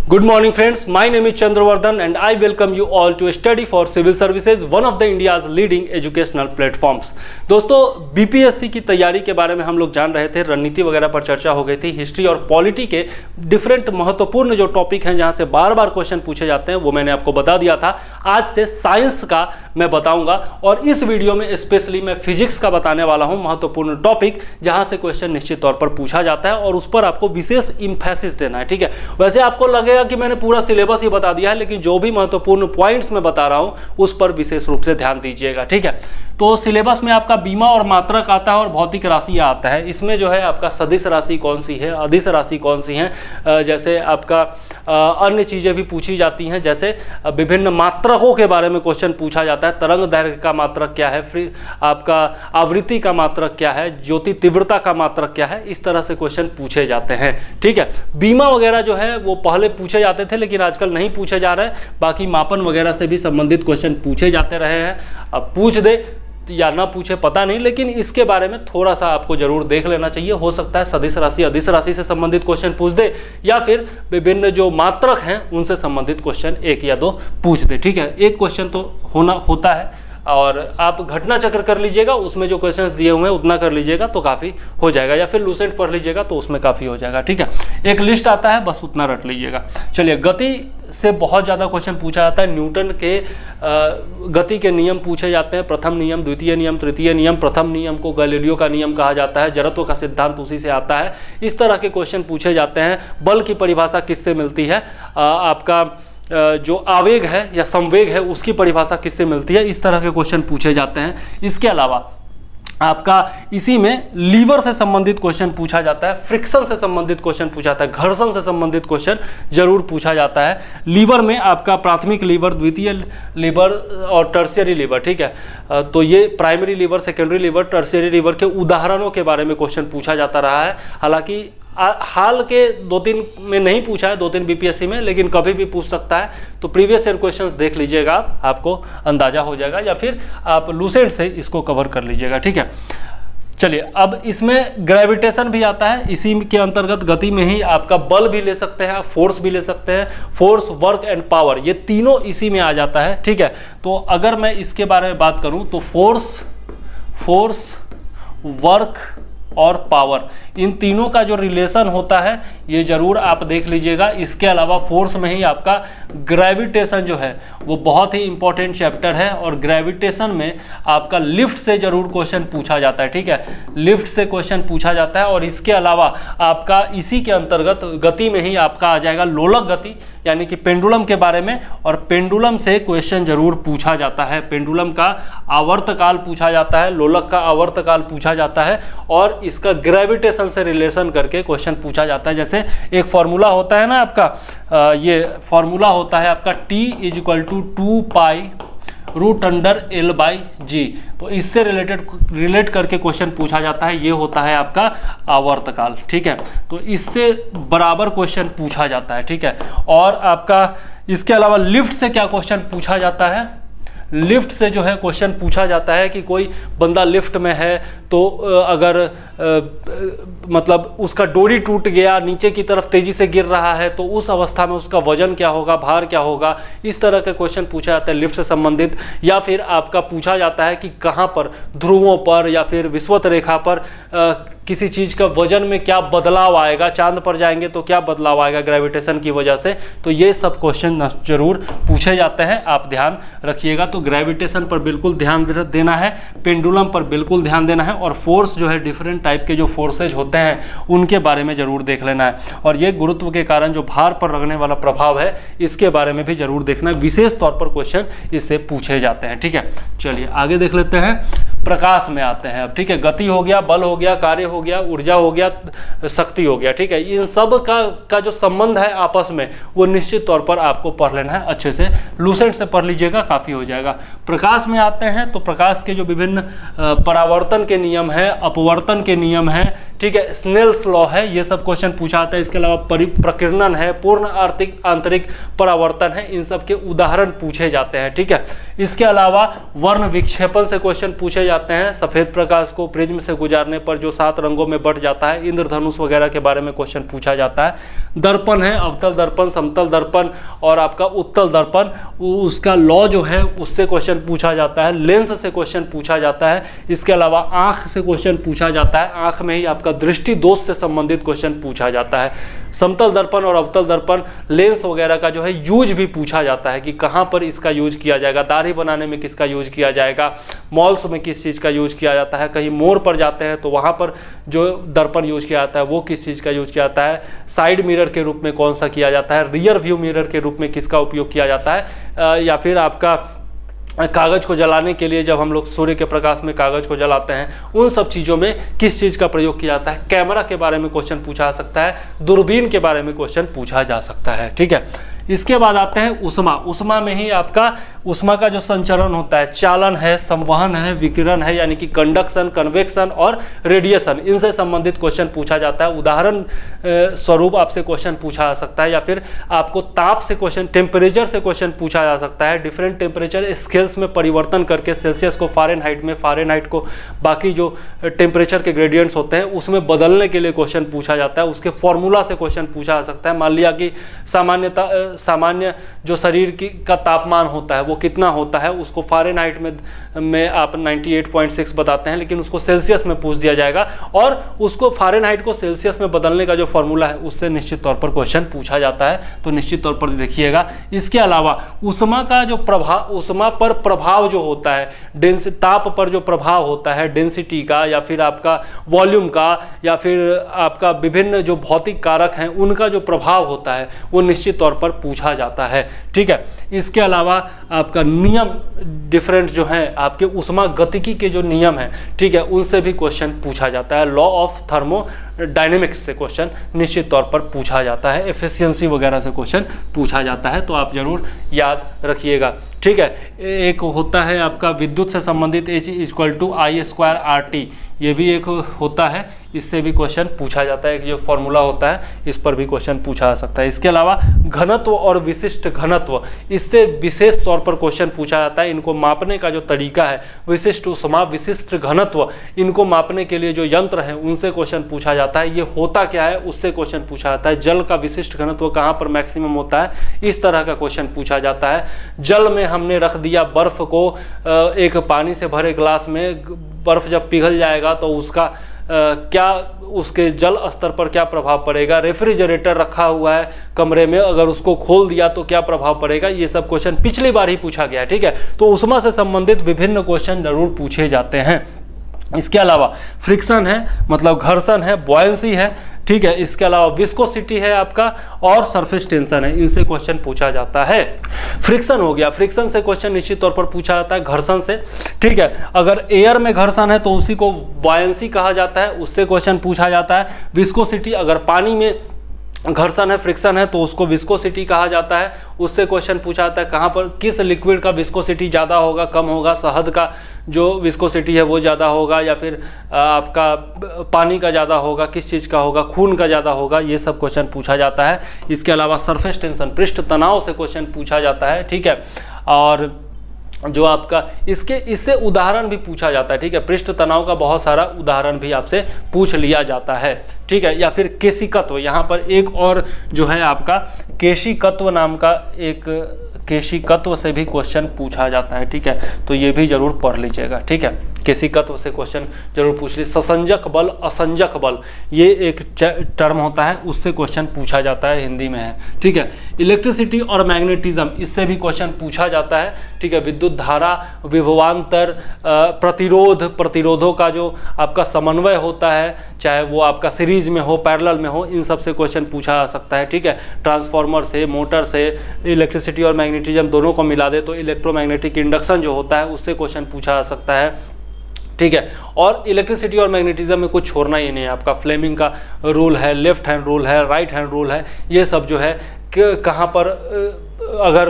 Good morning friends, my name is Chandravardhan and I welcome you all to study for civil services, one of the India's leading educational platforms। दोस्तों BPSC की तैयारी के बारे में हम लोग जान रहे थे, रणनीति वगैरह पर चर्चा हो गई थी। हिस्ट्री और पॉलिटी के डिफरेंट महत्वपूर्ण जो टॉपिक हैं जहां से बार बार क्वेश्चन पूछे जाते हैं वो मैंने आपको बता दिया था। आज से साइंस का मैं बताऊंगा और इस वीडियो में स्पेशली मैं फिजिक्स का बताने वाला हूं, महत्वपूर्ण टॉपिक जहां से क्वेश्चन निश्चित तौर पर पूछा जाता है और उस पर आपको विशेष इंफेसिस देना है। ठीक है, वैसे आपको लगेगा कि मैंने पूरा सिलेबस ही बता दिया है, लेकिन जो भी महत्वपूर्ण पॉइंट्स मैं बता रहा हूं उस पर विशेष रूप से ध्यान दीजिएगा। ठीक है, तो सिलेबस में आपका बीमा और मात्रक आता है और भौतिक राशि आता है। इसमें जो है आपका सदिश राशि कौन सी है, अदिश राशि कौन सी है, जैसे आपका अन्य चीजें भी पूछी जाती हैं, जैसे विभिन्न मात्रकों के बारे में क्वेश्चन पूछा जाता है। तरंग दैर्घ्य का मात्रक क्या है, फिर आपका आवृत्ति का मात्रक क्या है, ज्योति तीव्रता का मात्रक क्या है, इस तरह से क्वेश्चन पूछे जाते हैं। ठीक है, बीमा वगैरह जो है वो पहले पूछे जाते थे लेकिन आजकल नहीं पूछे जा रहे हैं। बाकी मापन वगैरह से भी संबंधित क्वेश्चन पूछे जाते रहे हैं। अब पूछ दे या ना पूछे पता नहीं, लेकिन इसके बारे में थोड़ा सा आपको जरूर देख लेना चाहिए। हो सकता है सदिश राशि अदिश राशि से संबंधित क्वेश्चन पूछ दे या फिर विभिन्न जो मात्रक हैं उनसे संबंधित क्वेश्चन एक या दो पूछ दे। ठीक है, एक क्वेश्चन तो होता है और आप घटना चक्र कर लीजिएगा, उसमें जो क्वेश्चंस दिए हुए हैं उतना कर लीजिएगा तो काफ़ी हो जाएगा, या फिर लूसेंट पढ़ लीजिएगा तो उसमें काफ़ी हो जाएगा। ठीक है, एक लिस्ट आता है, बस उतना रट लीजिएगा। चलिए, गति से बहुत ज़्यादा क्वेश्चन पूछा जाता है। न्यूटन के गति के नियम पूछे जाते हैं, प्रथम नियम, द्वितीय नियम, तृतीय नियम। प्रथम नियम को गैलीलियो का नियम कहा जाता है, जड़त्व का सिद्धांत उसी से आता है। इस तरह के क्वेश्चन पूछे जाते हैं। बल की परिभाषा किससे मिलती है, आपका जो आवेग है या संवेग है उसकी परिभाषा किससे मिलती है, इस तरह के क्वेश्चन पूछे जाते हैं। इसके अलावा आपका इसी में लीवर से संबंधित क्वेश्चन पूछा जाता है, फ्रिक्शन से संबंधित क्वेश्चन पूछा जाता है, घर्षण से संबंधित क्वेश्चन जरूर पूछा जाता है। लीवर में आपका प्राथमिक लीवर, द्वितीय लीवर और टर्शियरी लीवर। ठीक है, तो ये primary lever, secondary lever, tertiary lever के उदाहरणों के बारे में क्वेश्चन पूछा जाता रहा है। हालांकि हाल के 2-3 में नहीं पूछा है, 2-3 बीपीएससी में, लेकिन कभी भी पूछ सकता है। तो प्रीवियस ईयर क्वेश्चंस देख लीजिएगा, आपको अंदाजा हो जाएगा, या फिर आप लूसेंट से इसको कवर कर लीजिएगा। ठीक है, चलिए, अब इसमें ग्रेविटेशन भी आता है। इसी के अंतर्गत गति में ही आपका बल भी ले सकते हैं, फोर्स भी ले सकते हैं। फोर्स, वर्क एंड पावर, ये तीनों इसी में आ जाता है। ठीक है, तो अगर मैं इसके बारे में बात करूं तो फोर्स, वर्क और पावर, इन तीनों का जो रिलेशन होता है ये जरूर आप देख लीजिएगा। इसके अलावा फोर्स में ही आपका ग्रेविटेशन जो है वो बहुत ही इंपॉर्टेंट चैप्टर है और ग्रेविटेशन में आपका लिफ्ट से जरूर क्वेश्चन पूछा जाता है। ठीक है, लिफ्ट से क्वेश्चन पूछा जाता है। और इसके अलावा आपका इसी के अंतर्गत गति में ही आपका आ जाएगा लोलक गति, यानी कि पेंडुलम के बारे में, और पेंडुलम से क्वेश्चन जरूर पूछा जाता है। पेंडुलम का आवर्तकाल पूछा जाता है, लोलक का आवर्तकाल पूछा जाता है और इसका ग्रेविटेशन से रिलेशन करके क्वेश्चन पूछा जाता है। जैसे एक फॉर्मूला होता है ना आपका, ये फॉर्मूला होता है आपका T = 2π√L/g, तो इससे रिलेट करके क्वेश्चन पूछा जाता है। ये होता है आपका आवर्तकाल। ठीक है, तो इससे बराबर क्वेश्चन पूछा जाता है। ठीक है, और आपका इसके अलावा लिफ्ट से क्या क्वेश्चन पूछा जाता है, लिफ्ट से जो है क्वेश्चन पूछा जाता है कि कोई बंदा लिफ्ट में है तो अगर मतलब उसका डोरी टूट गया, नीचे की तरफ तेजी से गिर रहा है, तो उस अवस्था में उसका वजन क्या होगा, भार क्या होगा, इस तरह के क्वेश्चन पूछा जाता है लिफ्ट से संबंधित। या फिर आपका पूछा जाता है कि कहाँ पर, ध्रुवों पर या फिर विषुवत रेखा पर किसी चीज़ का वजन में क्या बदलाव आएगा, चांद पर जाएंगे तो क्या बदलाव आएगा ग्रेविटेशन की वजह से, तो ये सब क्वेश्चन जरूर पूछे जाते हैं, आप ध्यान रखिएगा। तो ग्रेविटेशन पर बिल्कुल ध्यान देना है, पेंडुलम पर बिल्कुल ध्यान देना है, और फोर्स जो है डिफरेंट टाइप के जो फोर्सेज होते हैं उनके बारे में जरूर देख लेना है। और ये गुरुत्व के कारण जो भार पर लगने वाला प्रभाव है इसके बारे में भी जरूर देखना है, विशेष तौर पर क्वेश्चन इससे पूछे जाते हैं। ठीक है, चलिए आगे देख लेते हैं। प्रकाश में आते हैं अब। ठीक है, गति हो गया, बल हो गया, कार्य हो गया, ऊर्जा हो गया, शक्ति हो गया। ठीक है, इन सब का जो संबंध है आपस में वो निश्चित तौर पर आपको पढ़ लेना है अच्छे से, लूसेंट से पढ़ लीजिएगा, काफ़ी हो जाएगा। प्रकाश में आते हैं तो प्रकाश के जो विभिन्न परावर्तन के नियम है, अपवर्तन के नियम है, ठीक है, स्नेल्स लॉ है, ये सब क्वेश्चन पूछा जाता है। इसके अलावा प्रकीर्णन है, पूर्ण आंतरिक परावर्तन है, इन सब के उदाहरण पूछे जाते हैं। ठीक है, इसके अलावा वर्ण विक्षेपण से क्वेश्चन पूछे जाते हैं। सफेद प्रकाश को प्रिज्म से गुजारने पर जो 7 रंगों में बट जाता है, इंद्रधनुष वगैरह के बारे में क्वेश्चन पूछा जाता है। दर्पण है, अवतल दर्पण, समतल दर्पण और आपका उत्तल दर्पण, उसका लॉ जो है उससे क्वेश्चन पूछा जाता है। लेंस से क्वेश्चन पूछा जाता है। इसके अलावा आंख से क्वेश्चन पूछा जाता है। आंख में ही आपका दृष्टि दोष से संबंधित क्वेश्चन पूछा जाता है। समतल दर्पण और अवतल दर्पण, लेंस वगैरह का जो है यूज भी पूछा जाता है कि कहाँ पर इसका यूज किया जाएगा, दाढ़ी बनाने में किसका यूज किया जाएगा, मॉल्स में किस चीज़ का यूज किया जाता है, कहीं मोड़ पर जाते हैं तो वहाँ पर जो दर्पण यूज किया जाता है वो किस चीज़ का यूज किया जाता है, साइड मिरर के रूप में कौन सा किया जाता है, रियर व्यू मिरर के रूप में किसका उपयोग किया जाता है, या फिर आपका कागज़ को जलाने के लिए जब हम लोग सूर्य के प्रकाश में कागज़ को जलाते हैं, उन सब चीज़ों में किस चीज़ का प्रयोग किया जाता है। कैमरा के बारे में क्वेश्चन पूछा जा सकता है। दूरबीन के बारे में क्वेश्चन पूछा जा सकता है। ठीक है, इसके बाद आते हैं उष्मा। उष्मा में ही आपका उष्मा का जो संचरण होता है, चालन है, संवहन है, विकिरण है, यानी कि कंडक्शन, कन्वेक्शन और रेडिएशन, इनसे संबंधित क्वेश्चन पूछा जाता है। उदाहरण स्वरूप आपसे क्वेश्चन पूछा जा सकता है, या फिर आपको ताप से क्वेश्चन, टेम्परेचर से क्वेश्चन पूछा जा सकता है। डिफरेंट टेम्परेचर स्केल्स में परिवर्तन करके सेल्सियस को फ़ारेनहाइट में, फ़ारेनहाइट को बाकी जो टेम्परेचर के ग्रेडियंट्स होते हैं उसमें बदलने के लिए क्वेश्चन पूछा जाता है। उसके फॉर्मूला से क्वेश्चन पूछा जा सकता है। मान लिया कि सामान्य जो शरीर का तापमान होता है वो कितना होता है, उसको फ़ारेनहाइट में आप 98.6 बताते हैं, लेकिन उसको सेल्सियस में पूछ दिया जाएगा और उसको फ़ारेनहाइट को सेल्सियस में बदलने का जो फॉर्मूला है उससे निश्चित तौर पर क्वेश्चन पूछा जाता है, तो निश्चित तौर पर देखिएगा। इसके अलावा उष्मा का जो प्रभाव, उष्मा पर प्रभाव जो होता है, ताप पर जो प्रभाव होता है डेंसिटी का या फिर आपका वॉल्यूम का या फिर आपका विभिन्न जो भौतिक कारक हैं उनका जो प्रभाव होता है वो निश्चित तौर पर पूछा जाता है। ठीक है, इसके अलावा आपका नियम डिफरेंट जो है आपके उष्मा गतिकी के जो नियम हैं, ठीक है, उनसे भी क्वेश्चन पूछा जाता है। लॉ ऑफ थर्मोडायनेमिक्स से क्वेश्चन निश्चित तौर पर पूछा जाता है। एफिशिएंसी वगैरह से क्वेश्चन पूछा जाता है, तो आप जरूर याद रखिएगा। ठीक है, एक होता है आपका विद्युत से संबंधित H=I²RT, ये भी एक होता है, इससे भी क्वेश्चन पूछा जाता है। जो फॉर्मूला होता है इस पर भी क्वेश्चन पूछा जा सकता है। इसके अलावा घनत्व और विशिष्ट घनत्व, इससे विशेष तौर पर क्वेश्चन पूछा जाता है। इनको मापने का जो तरीका है, विशिष्ट उष्मा, विशिष्ट घनत्व, इनको मापने के लिए जो यंत्र हैं उनसे क्वेश्चन पूछा जाता है। ये होता क्या है उससे क्वेश्चन पूछा जाता है। जल का विशिष्ट घनत्व कहाँ पर मैक्सिमम होता है, इस तरह का क्वेश्चन पूछा जाता है। जल में हमने रख दिया बर्फ को, एक पानी से भरे ग्लास में बर्फ जब पिघल जाएगा तो उसका क्या, उसके जल स्तर पर क्या प्रभाव पड़ेगा। रेफ्रिजरेटर रखा हुआ है कमरे में, अगर उसको खोल दिया तो क्या प्रभाव पड़ेगा। ये सब क्वेश्चन पिछली बार ही पूछा गया है। ठीक है, तो उष्मा से संबंधित विभिन्न क्वेश्चन जरूर पूछे जाते हैं। इसके अलावा फ्रिक्शन है, मतलब घर्षण है, बॉयंसी है, ठीक है, इसके अलावा विस्कोसिटी है आपका, और सरफेस टेंशन है, इनसे क्वेश्चन पूछा जाता है। फ्रिक्शन हो गया, फ्रिक्शन से क्वेश्चन निश्चित तौर पर पूछा जाता है। घर्षण से, ठीक है, अगर एयर में घर्षण है तो उसी को बॉयंसी कहा जाता है, उससे क्वेश्चन पूछा जाता है। विस्कोसिटी, अगर पानी में घर्षण है, फ्रिक्शन है, तो उसको विस्कोसिटी कहा जाता है, उससे क्वेश्चन पूछा जाता है। कहाँ पर, किस लिक्विड का विस्कोसिटी ज़्यादा होगा, कम होगा, शहद का जो विस्कोसिटी है वो ज़्यादा होगा या फिर आपका पानी का ज़्यादा होगा, किस चीज़ का होगा, खून का ज़्यादा होगा, ये सब क्वेश्चन पूछा जाता है। इसके अलावा सरफेस टेंशन, पृष्ठ तनाव से क्वेश्चन पूछा जाता है। ठीक है, और जो आपका इससे उदाहरण भी पूछा जाता है। ठीक है, पृष्ठ तनाव का बहुत सारा उदाहरण भी आपसे पूछ लिया जाता है। ठीक है, या फिर केशिकत्व, यहाँ पर एक और जो है आपका केशिकत्व नाम का एक केशिकत्व से भी क्वेश्चन पूछा जाता है। ठीक है, तो ये भी जरूर पढ़ लीजिएगा। ठीक है, केशिकत्व से क्वेश्चन जरूर पूछ लीजिए। ससंजक बल, असंजक बल, ये एक टर्म होता है, उससे क्वेश्चन पूछा जाता है, हिंदी में है। ठीक है, इलेक्ट्रिसिटी और मैग्नेटिज्म, इससे भी क्वेश्चन पूछा जाता है। ठीक है, विद्युत धारा, विभवांतर, प्रतिरोधों का जो आपका समन्वय होता है, चाहे वो आपका सीरीज में हो, पैरेलल में हो, इन सब से क्वेश्चन पूछा जा सकता है। ठीक है, ट्रांसफार्मर से, मोटर से, इलेक्ट्रिसिटी और मैग्नेटिज्म दोनों को मिला दे तो इलेक्ट्रोमैग्नेटिक इंडक्शन जो होता है उससे क्वेश्चन पूछा जा सकता है। ठीक है, और इलेक्ट्रिसिटी और मैग्नेटिज्म में कुछ छोड़ना ही नहीं है। आपका फ्लेमिंग का रूल है, लेफ्ट हैंड रूल है, राइट हैंड रूल है, ये सब जो है कहाँ पर अगर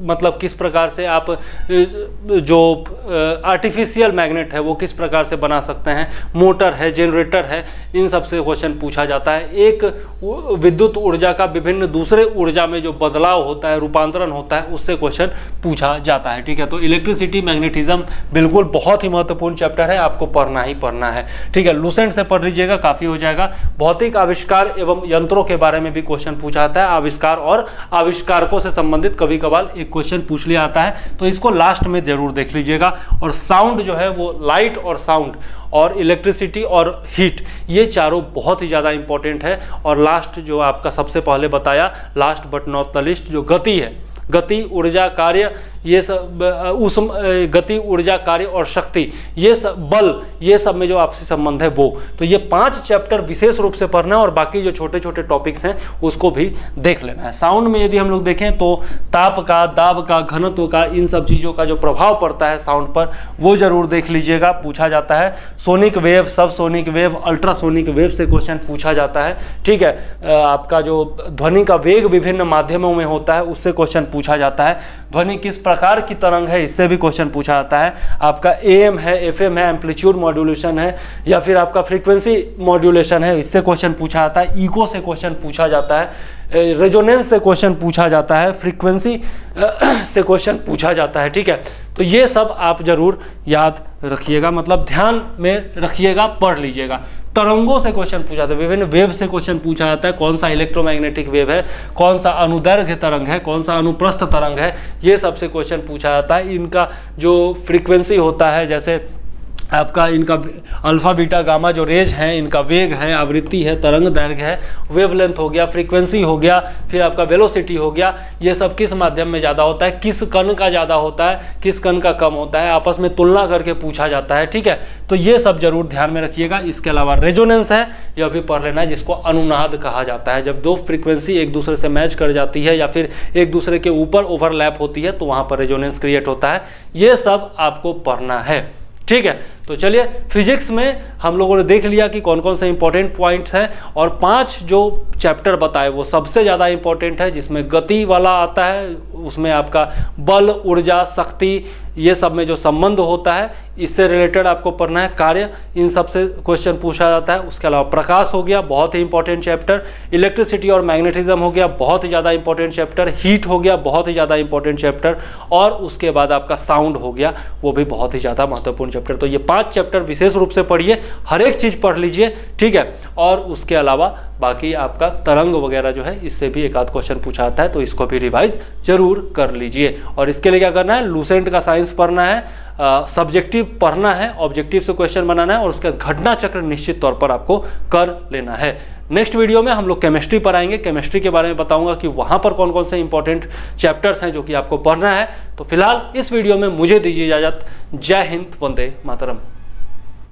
मतलब किस प्रकार से आप जो आर्टिफिशियल मैग्नेट है वो किस प्रकार से बना सकते हैं, मोटर है, जनरेटर है, इन सब से क्वेश्चन पूछा जाता है। एक विद्युत ऊर्जा का विभिन्न दूसरे ऊर्जा में जो बदलाव होता है, रूपांतरण होता है, उससे क्वेश्चन पूछा जाता है। ठीक है, तो इलेक्ट्रिसिटी, मैग्नेटिज्म बिल्कुल बहुत ही महत्वपूर्ण चैप्टर है, आपको पढ़ना ही पढ़ना है। ठीक है, लूसेंट से पढ़ लीजिएगा, काफ़ी हो जाएगा। भौतिक आविष्कार एवं यंत्रों के बारे में भी क्वेश्चन पूछा जाता है। आविष्कार और आविष्कारकों से संबंधित कभी कभार एक क्वेश्चन पूछ लिया आता है, तो इसको लास्ट में जरूर देख लीजिएगा। और साउंड जो है वो लाइट और साउंड और इलेक्ट्रिसिटी और हीट, ये चारों बहुत ही ज़्यादा इंपॉर्टेंट है। और लास्ट जो आपका सबसे पहले बताया, last but not the list, जो गति है, गति, ऊर्जा, कार्य, ये सब गति, ऊर्जा, कार्य और शक्ति, ये सब बल, ये सब में जो आपसी संबंध है वो, तो ये 5 चैप्टर विशेष रूप से पढ़ना है और बाकी जो छोटे छोटे टॉपिक्स हैं उसको भी देख लेना है। साउंड में यदि हम लोग देखें तो ताप का, दाब का, घनत्व का, इन सब चीज़ों का जो प्रभाव पड़ता है साउंड पर, वो जरूर देख लीजिएगा, पूछा जाता है। सोनिक वेव, सब सोनिक वेव, अल्ट्रासोनिक वेव से क्वेश्चन पूछा जाता है। ठीक है, आपका जो ध्वनि का वेग विभिन्न माध्यमों में होता है उससे क्वेश्चन पूछा जाता है। ध्वनि किस प्रकार की तरंग है, इससे भी क्वेश्चन पूछा जाता है। आपका AM है, FM है, एम्पलीट्यूड मॉड्यूलेशन है, या फिर आपका फ्रीक्वेंसी मॉड्यूलेशन है, इससे क्वेश्चन पूछा जाता है। इको से क्वेश्चन पूछा जाता है, रेजोनेंस से क्वेश्चन पूछा जाता है, फ्रीक्वेंसी से क्वेश्चन पूछा जाता है। ठीक है, तो ये सब आप जरूर याद रखिएगा, मतलब ध्यान में रखिएगा, पढ़ लीजिएगा। तरंगों से क्वेश्चन पूछा जाता है, विभिन्न वेव से क्वेश्चन पूछा जाता है। कौन सा इलेक्ट्रोमैग्नेटिक वेव है, कौन सा अनुदैर्घ्य तरंग है, कौन सा अनुप्रस्थ तरंग है, ये सबसे क्वेश्चन पूछा जाता है। इनका जो फ्रीक्वेंसी होता है, जैसे आपका इनका अल्फा बीटा गामा जो रेज हैं, इनका वेग है, आवृत्ति है, तरंग दैर्घ्य है, वेवलेंथ हो गया, फ्रीक्वेंसी हो गया, फिर आपका वेलोसिटी हो गया, ये सब किस माध्यम में ज़्यादा होता है, किस कण का ज़्यादा होता है, किस कण का कम होता है, आपस में तुलना करके पूछा जाता है। ठीक है, तो ये सब जरूर ध्यान में रखिएगा। इसके अलावा रेजोनेंस है, यह भी पढ़ लेना है, जिसको अनुनाद कहा जाता है। जब दो फ्रीक्वेंसी एक दूसरे से मैच कर जाती है या फिर एक दूसरे के ऊपर ओवरलैप होती है तो वहाँ पर रेजोनेंस क्रिएट होता है। ये सब आपको पढ़ना है। ठीक है, तो चलिए फिजिक्स में हम लोगों ने देख लिया कि कौन कौन से इंपॉर्टेंट पॉइंट्स हैं, और 5 जो चैप्टर बताए वो सबसे ज़्यादा इंपॉर्टेंट है। जिसमें गति वाला आता है, उसमें आपका बल, ऊर्जा, शक्ति, ये सब में जो संबंध होता है इससे रिलेटेड आपको पढ़ना है। कार्य, इन सब से क्वेश्चन पूछा जाता है। उसके अलावा प्रकाश हो गया, बहुत ही इंपॉर्टेंट चैप्टर। इलेक्ट्रिसिटी और मैग्नेटिज्म हो गया, बहुत ही ज़्यादा इंपॉर्टेंट चैप्टर। हीट हो गया, बहुत ही ज़्यादा इंपॉर्टेंट चैप्टर। और उसके बाद आपका साउंड हो गया, वो भी बहुत ही ज़्यादा महत्वपूर्ण चैप्टर। तो ये 5 चैप्टर विशेष रूप से पढ़िए, हर एक चीज़ पढ़ लीजिए। ठीक है, और उसके अलावा बाकी आपका तरंग वगैरह जो है इससे भी एक आध क्वेश्चन पूछा आता है, तो इसको भी रिवाइज जरूर कर लीजिए। और इसके लिए क्या करना है, लूसेंट का साइंस पढ़ना है, सब्जेक्टिव पढ़ना है, ऑब्जेक्टिव से क्वेश्चन बनाना है, और उसका घटना चक्र निश्चित तौर पर आपको कर लेना है। नेक्स्ट वीडियो में हम लोग केमिस्ट्री पर आएंगे। केमिस्ट्री के बारे में बताऊंगा कि वहाँ पर कौन कौन से इंपॉर्टेंट चैप्टर्स हैं जो कि आपको पढ़ना है। तो फिलहाल इस वीडियो में मुझे दीजिए इजाज़त। जय हिंद, वंदे मातरम।